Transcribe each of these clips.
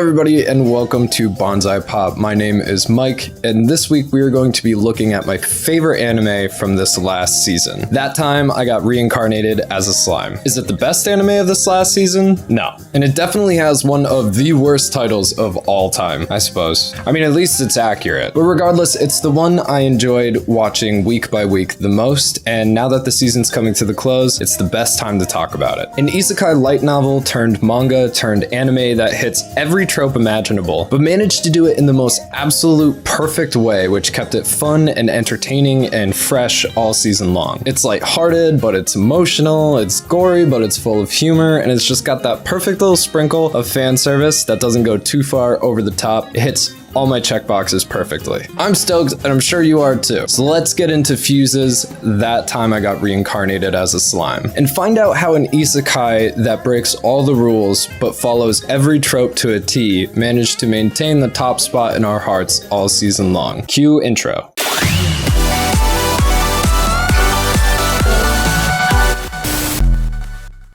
everybody, and welcome to Bonsai Pop. My name is Mike, and this week we are going to be looking at my favorite anime from this last season. That time, I got reincarnated as a slime. Is it the best anime of this last season? No. And it definitely has one of the worst titles of all time, I suppose. I mean, at least it's accurate. But regardless, it's the one I enjoyed watching week by week the most, and now that the season's coming to the close, it's the best time to talk about it. An isekai light novel turned manga turned anime that hits every trope imaginable, but managed to do it in the most absolute perfect way, which kept it fun and entertaining and fresh all season long. It's lighthearted, but it's emotional, it's gory, but it's full of humor, and it's just got that perfect little sprinkle of fan service that doesn't go too far over the top. It hits all my checkboxes perfectly. I'm stoked, and I'm sure you are too. So let's get into Fuse's That Time I Got Reincarnated as a Slime, and find out how an isekai that breaks all the rules but follows every trope to a T managed to maintain the top spot in our hearts all season long. Cue intro.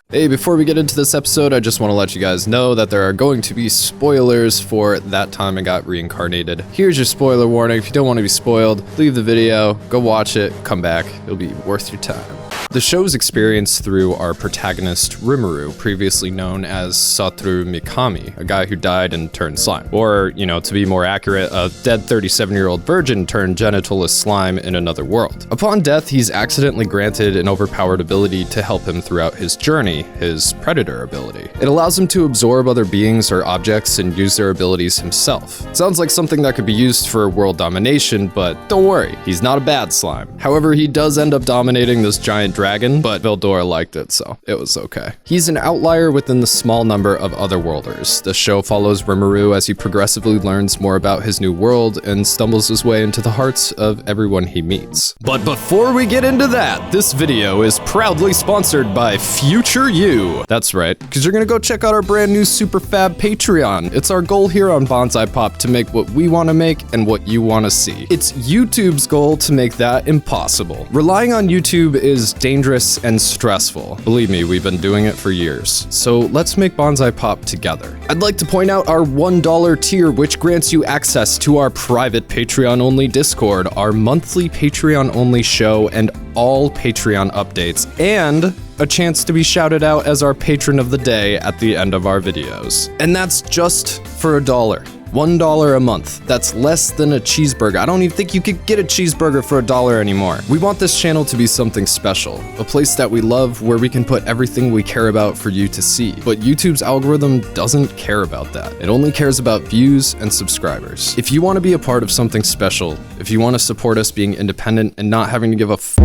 Hey, before we get into this episode, I just want to let you guys know that there are going to be spoilers for That Time I Got Reincarnated. Here's your spoiler warning. If you don't want to be spoiled, leave the video, go watch it, come back. It'll be worth your time. The show's experience through our protagonist, Rimuru, previously known as Satoru Mikami, a guy who died and turned slime. Or, to be more accurate, a dead 37-year-old virgin turned genitalless slime in another world. Upon death, he's accidentally granted an overpowered ability to help him throughout his journey, his predator ability. It allows him to absorb other beings or objects and use their abilities himself. Sounds like something that could be used for world domination, but don't worry, he's not a bad slime. However, he does end up dominating this giant dragon, but Veldora liked it, so it was okay. He's an outlier within the small number of otherworlders. The show follows Rimuru as he progressively learns more about his new world and stumbles his way into the hearts of everyone he meets. But before we get into that, this video is proudly sponsored by Future You. That's right, because you're gonna go check out our brand new super fab Patreon. It's our goal here on Bonsai Pop to make what we want to make and what you want to see. It's YouTube's goal to make that impossible. Relying on YouTube is dangerous and stressful. Believe me, we've been doing it for years. So let's make Bonsai Pop together. I'd like to point out our $1 tier, which grants you access to our private Patreon-only Discord, our monthly Patreon-only show, and all Patreon updates, and a chance to be shouted out as our patron of the day at the end of our videos. And that's just for $1. $1 a month. That's less than a cheeseburger. I don't even think you could get a cheeseburger for $1 anymore. We want this channel to be something special, a place that we love where we can put everything we care about for you to see. But YouTube's algorithm doesn't care about that. It only cares about views and subscribers. If you want to be a part of something special, if you want to support us being independent and not having to give a f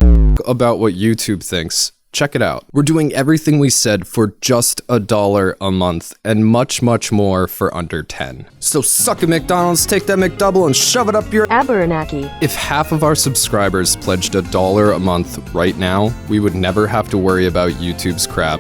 about what YouTube thinks, check it out. We're doing everything we said for just $1 a month and much, much more for under 10. So suck it, McDonald's, take that McDouble and shove it up your Abernaki. If half of our subscribers pledged $1 a month right now, we would never have to worry about YouTube's crap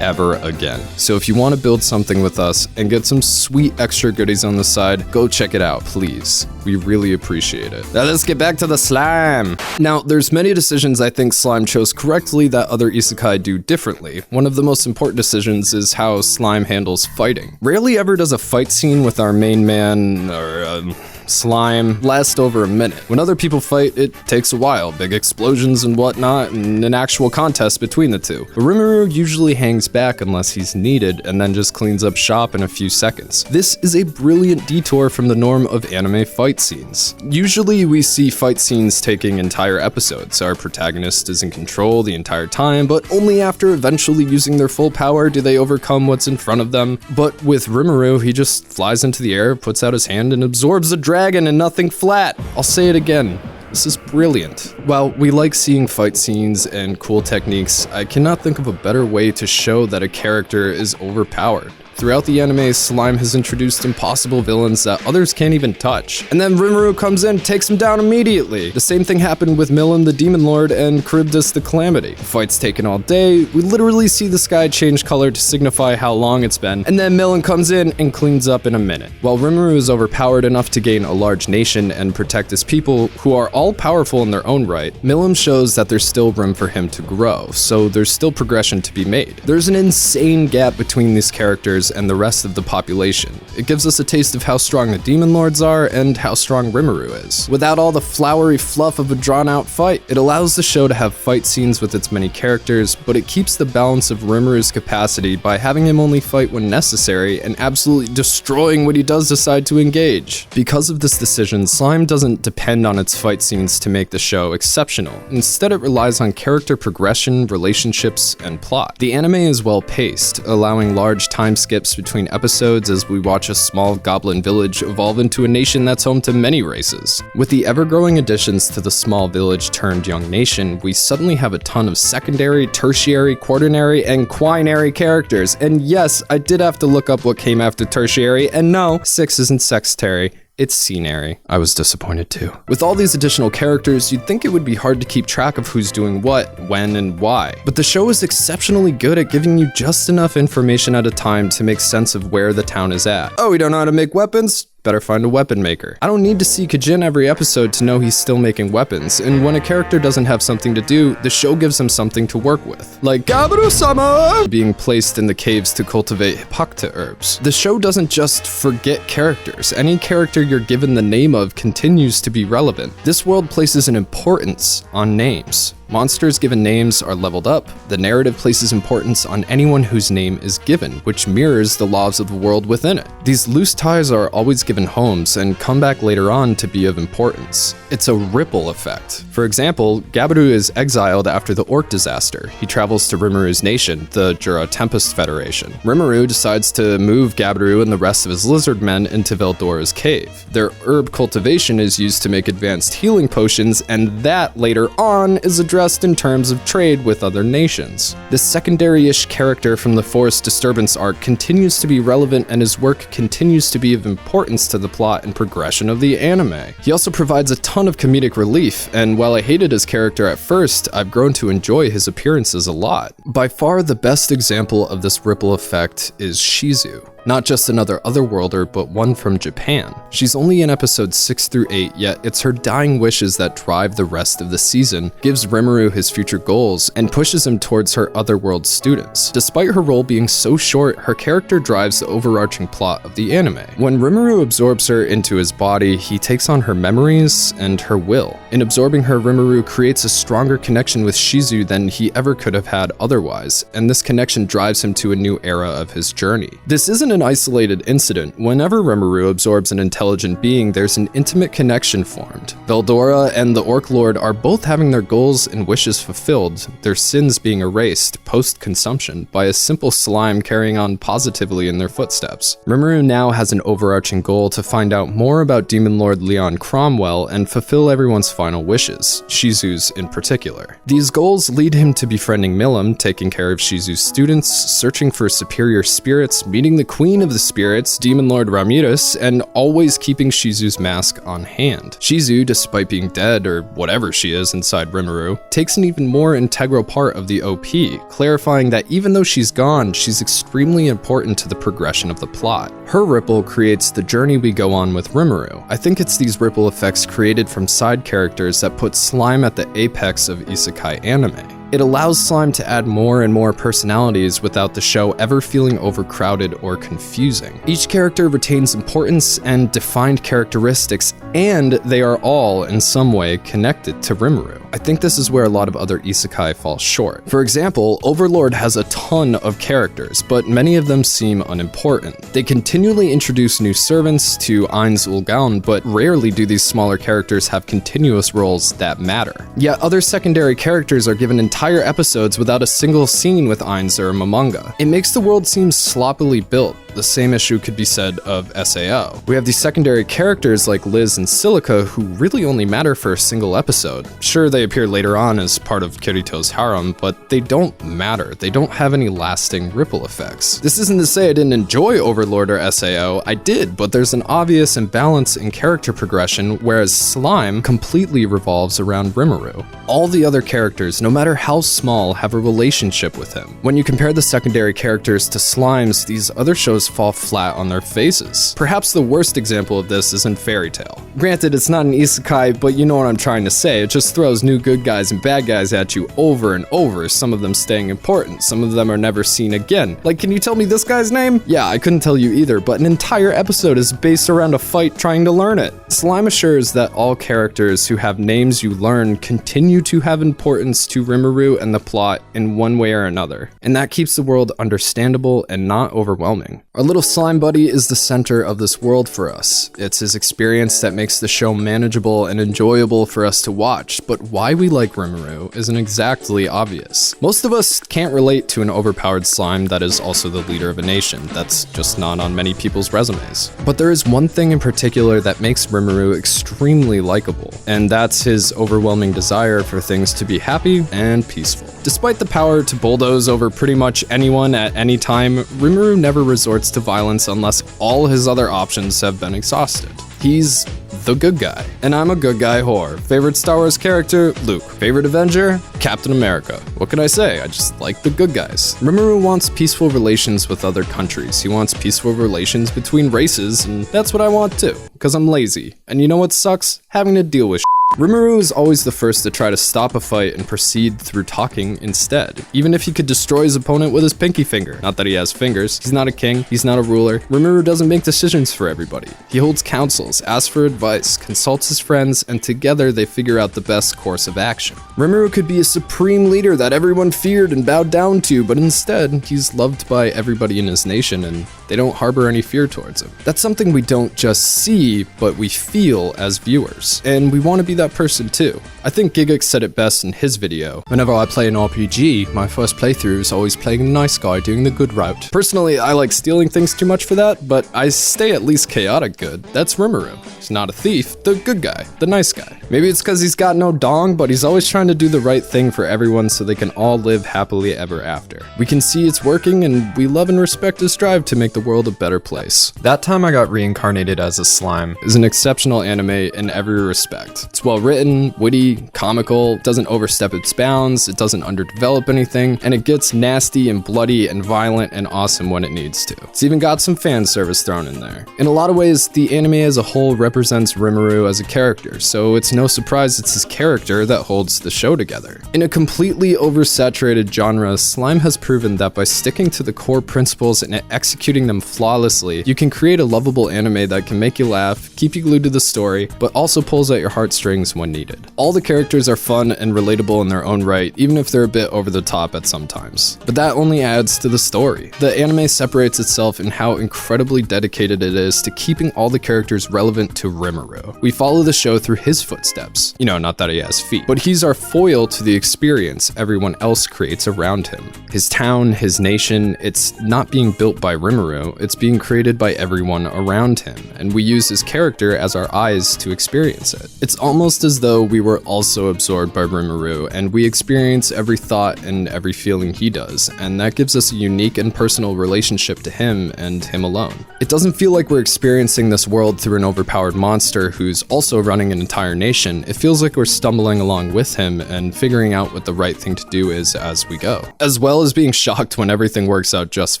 ever again. So if you want to build something with us and get some sweet extra goodies on the side, go check it out, please. We really appreciate it. Now let's get back to the slime. Now, there's many decisions I think slime chose correctly that other isekai do differently. One of the most important decisions is how slime handles fighting. Rarely ever does a fight scene with our main man, or slime, last over a minute. When other people fight, it takes a while, big explosions and whatnot, and an actual contest between the two. But Rimuru usually hangs back unless he's needed, and then just cleans up shop in a few seconds. This is a brilliant detour from the norm of anime fight scenes. Usually we see fight scenes taking entire episodes. Our protagonist is in control the entire time, but only after eventually using their full power do they overcome what's in front of them. But with Rimuru, he just flies into the air, puts out his hand, and absorbs a dragon and nothing flat. I'll say it again. This is brilliant. While we like seeing fight scenes and cool techniques, I cannot think of a better way to show that a character is overpowered. Throughout the anime, Slime has introduced impossible villains that others can't even touch. And then Rimuru comes in, takes him down immediately. The same thing happened with Millen the Demon Lord and Charybdis the Calamity. The fight's taken all day, we literally see the sky change color to signify how long it's been, and then Millen comes in and cleans up in a minute. While Rimuru is overpowered enough to gain a large nation and protect his people, who are all powerful in their own right, Millen shows that there's still room for him to grow, so there's still progression to be made. There's an insane gap between these characters, and the rest of the population. It gives us a taste of how strong the demon lords are and how strong Rimuru is. Without all the flowery fluff of a drawn-out fight, it allows the show to have fight scenes with its many characters, but it keeps the balance of Rimuru's capacity by having him only fight when necessary and absolutely destroying what he does decide to engage. Because of this decision, Slime doesn't depend on its fight scenes to make the show exceptional. Instead, it relies on character progression, relationships, and plot. The anime is well paced, allowing large time skips between episodes as we watch a small goblin village evolve into a nation that's home to many races. With the ever-growing additions to the small village turned young nation, we suddenly have a ton of secondary, tertiary, quaternary, and quinary characters. And yes, I did have to look up what came after tertiary, and no, 6 isn't sextary. It's scenary. I was disappointed too. With all these additional characters, you'd think it would be hard to keep track of who's doing what, when, and why. But the show is exceptionally good at giving you just enough information at a time to make sense of where the town is at. Oh, we don't know how to make weapons? Better find a weapon maker. I don't need to see Kajin every episode to know he's still making weapons, and when a character doesn't have something to do, the show gives him something to work with. Like Gabiru-sama being placed in the caves to cultivate Hypocta herbs. The show doesn't just forget characters. Any character you're given the name of continues to be relevant. This world places an importance on names. Monsters given names are leveled up. The narrative places importance on anyone whose name is given, which mirrors the laws of the world within it. These loose ties are always given homes and come back later on to be of importance. It's a ripple effect. For example, Gabiru is exiled after the orc disaster. He travels to Rimuru's nation, the Jura Tempest Federation. Rimuru decides to move Gabiru and the rest of his lizard men into Veldora's cave. Their herb cultivation is used to make advanced healing potions, and that later on is addressed in terms of trade with other nations. This secondary-ish character from the Forest Disturbance arc continues to be relevant, and his work continues to be of importance to the plot and progression of the anime. He also provides a ton of comedic relief, and while I hated his character at first, I've grown to enjoy his appearances a lot. By far the best example of this ripple effect is Shizu. Not just another otherworlder, but one from Japan. She's only in episodes 6 through 8, yet it's her dying wishes that drive the rest of the season, gives Rimuru his future goals, and pushes him towards her otherworld students. Despite her role being so short, her character drives the overarching plot of the anime. When Rimuru absorbs her into his body, he takes on her memories and her will. In absorbing her, Rimuru creates a stronger connection with Shizu than he ever could have had otherwise, and this connection drives him to a new era of his journey. This isn't an isolated incident. Whenever Rimuru absorbs an intelligent being, there's an intimate connection formed. Veldora and the Orc Lord are both having their goals and wishes fulfilled, their sins being erased post-consumption by a simple slime carrying on positively in their footsteps. Rimuru now has an overarching goal to find out more about Demon Lord Leon Cromwell and fulfill everyone's final wishes, Shizu's in particular. These goals lead him to befriending Milim, taking care of Shizu's students, searching for superior spirits, meeting the Queen of the Spirits, Demon Lord Ramirez, and always keeping Shizu's mask on hand. Shizu, despite being dead or whatever she is inside Rimuru, takes an even more integral part of the OP, clarifying that even though she's gone, she's extremely important to the progression of the plot. Her ripple creates the journey we go on with Rimuru. I think it's these ripple effects created from side characters that put Slime at the apex of isekai anime. It allows Slime to add more and more personalities without the show ever feeling overcrowded or confusing. Each character retains importance and defined characteristics, and they are all, in some way, connected to Rimuru. I think this is where a lot of other isekai fall short. For example, Overlord has a ton of characters, but many of them seem unimportant. They continually introduce new servants to Ainz Ulgaun, but rarely do these smaller characters have continuous roles that matter. Yet other secondary characters are given entire episodes without a single scene with Ainz or Momonga. It makes the world seem sloppily built. The same issue could be said of SAO. We have these secondary characters like Liz and Silica who really only matter for a single episode. Sure, they appear later on as part of Kirito's harem, but they don't matter. They don't have any lasting ripple effects. This isn't to say I didn't enjoy Overlord or SAO. I did, but there's an obvious imbalance in character progression, whereas Slime completely revolves around Rimuru. All the other characters, no matter how small, have a relationship with him. When you compare the secondary characters to Slimes, these other shows fall flat on their faces. Perhaps the worst example of this is in Fairy Tail. Granted, it's not an isekai, but you know what I'm trying to say. It just throws new new good guys and bad guys at you over and over, some of them staying important, some of them are never seen again. Like, can you tell me this guy's name? Yeah, I couldn't tell you either, but an entire episode is based around a fight trying to learn it. Slime assures that all characters who have names you learn continue to have importance to Rimuru and the plot in one way or another, and that keeps the world understandable and not overwhelming. Our little slime buddy is the center of this world for us. It's his experience that makes the show manageable and enjoyable for us to watch, but why we like Rimuru isn't exactly obvious. Most of us can't relate to an overpowered slime that is also the leader of a nation. That's just not on many people's resumes. But there is one thing in particular that makes Rimuru extremely likable, and that's his overwhelming desire for things to be happy and peaceful. Despite the power to bulldoze over pretty much anyone at any time, Rimuru never resorts to violence unless all his other options have been exhausted. He's the good guy. And I'm a good guy whore. Favorite Star Wars character? Luke. Favorite Avenger? Captain America. What can I say? I just like the good guys. Rimuru wants peaceful relations with other countries. He wants peaceful relations between races, and that's what I want too, because I'm lazy. And you know what sucks? Having to deal with Rimuru is always the first to try to stop a fight and proceed through talking instead, even if he could destroy his opponent with his pinky finger. Not that he has fingers. He's not a king. He's not a ruler. Rimuru doesn't make decisions for everybody. He holds councils, asks for advice, consults his friends, and together they figure out the best course of action. Rimuru could be a supreme leader that everyone feared and bowed down to, but instead, he's loved by everybody in his nation and they don't harbor any fear towards him. That's something we don't just see, but we feel as viewers. And we want to be that person too. I think Gigax said it best in his video. Whenever I play an RPG, my first playthrough is always playing a nice guy doing the good route. Personally, I like stealing things too much for that, but I stay at least chaotic good. That's Rimuru. He's not a thief, the good guy, the nice guy. Maybe it's because he's got no dong, but he's always trying to do the right thing for everyone so they can all live happily ever after. We can see it's working, and we love and respect his drive to make the world a better place. That Time I Got Reincarnated as a Slime is an exceptional anime in every respect. It's well written, witty, comical, doesn't overstep its bounds, it doesn't underdevelop anything, and it gets nasty and bloody and violent and awesome when it needs to. It's even got some fan service thrown in there. In a lot of ways, the anime as a whole represents Rimuru as a character, so it's no surprise it's his character that holds the show together. In a completely oversaturated genre, Slime has proven that by sticking to the core principles and executing them flawlessly, you can create a lovable anime that can make you laugh, keep you glued to the story, but also pulls at your heartstrings when needed. All the characters are fun and relatable in their own right, even if they're a bit over the top at some times. But that only adds to the story. The anime separates itself in how incredibly dedicated it is to keeping all the characters relevant to Rimuru. We follow the show through his footsteps. You know, not that he has feet, but he's our foil to the experience everyone else creates around him. His town, his nation, it's not being built by Rimuru, it's being created by everyone around him, and we use his character as our eyes to experience it. It's almost as though we were also absorbed by Rimuru, and we experience every thought and every feeling he does, and that gives us a unique and personal relationship to him and him alone. It doesn't feel like we're experiencing this world through an overpowered monster who's also running an entire nation. It feels like we're stumbling along with him and figuring out what the right thing to do is as we go, as well as being shocked when everything works out just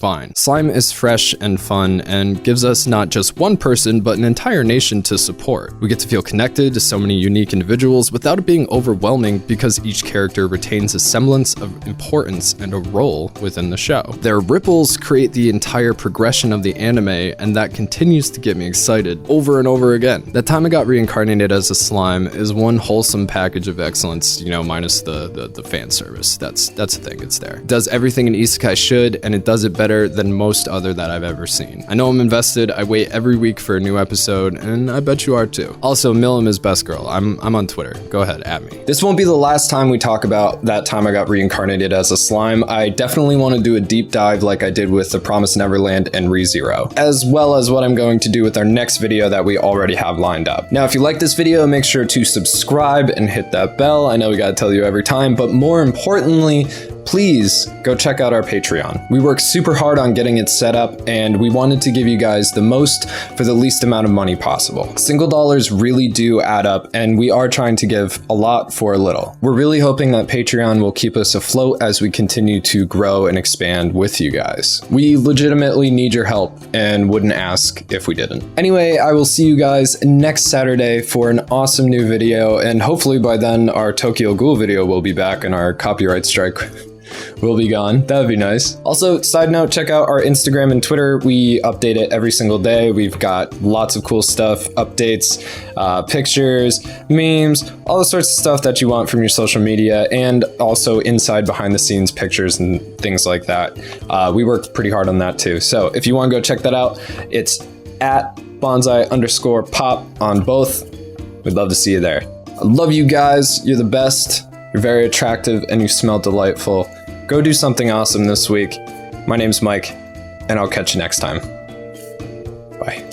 fine. Slime is fresh and fun and gives us not just one person, but an entire nation to support. We get to feel connected to so many unique individuals without it being overwhelming because each character retains a semblance of importance and a role within the show. Their ripples create the entire progression of the anime, and that continues to get me excited over and over again. That Time I Got Reincarnated as a Slime is one wholesome package of excellence, you know, minus the fan service. That's the thing, it's there. It does everything an isekai should, and it does it better than most other that I've ever seen. I know I'm invested, I wait every week for a new episode, and I bet you are too. Also, Millam is best girl. I'm on Twitter. Go ahead, at me. This won't be the last time we talk about That Time I Got Reincarnated as a Slime. I definitely want to do a deep dive like I did with The Promised Neverland and ReZero, as well as what I'm going to do with our next video that we already have lined up. Now, if you like this video, make sure to subscribe and hit that bell. I know we gotta tell you every time, but more importantly, please go check out our Patreon. We worked super hard on getting it set up, and we wanted to give you guys the most for the least amount of money possible. Single dollars really do add up, and we are trying to give a lot for a little. We're really hoping that Patreon will keep us afloat as we continue to grow and expand with you guys. We legitimately need your help and wouldn't ask if we didn't. Anyway, I will see you guys next Saturday for an awesome new video, and hopefully by then our Tokyo Ghoul video will be back and our copyright strike will be gone. That would be nice. Also, side note, check out our Instagram and Twitter. We update it every single day. We've got lots of cool stuff, updates, pictures, memes, all the sorts of stuff that you want from your social media, and also inside behind the scenes pictures and things like that. We worked pretty hard on that too. So if you want to go check that out, it's at bonsai_pop on both. We'd love to see you there. I love you guys. You're the best. You're very attractive and you smell delightful. Go do something awesome this week. My name's Mike, and I'll catch you next time. Bye.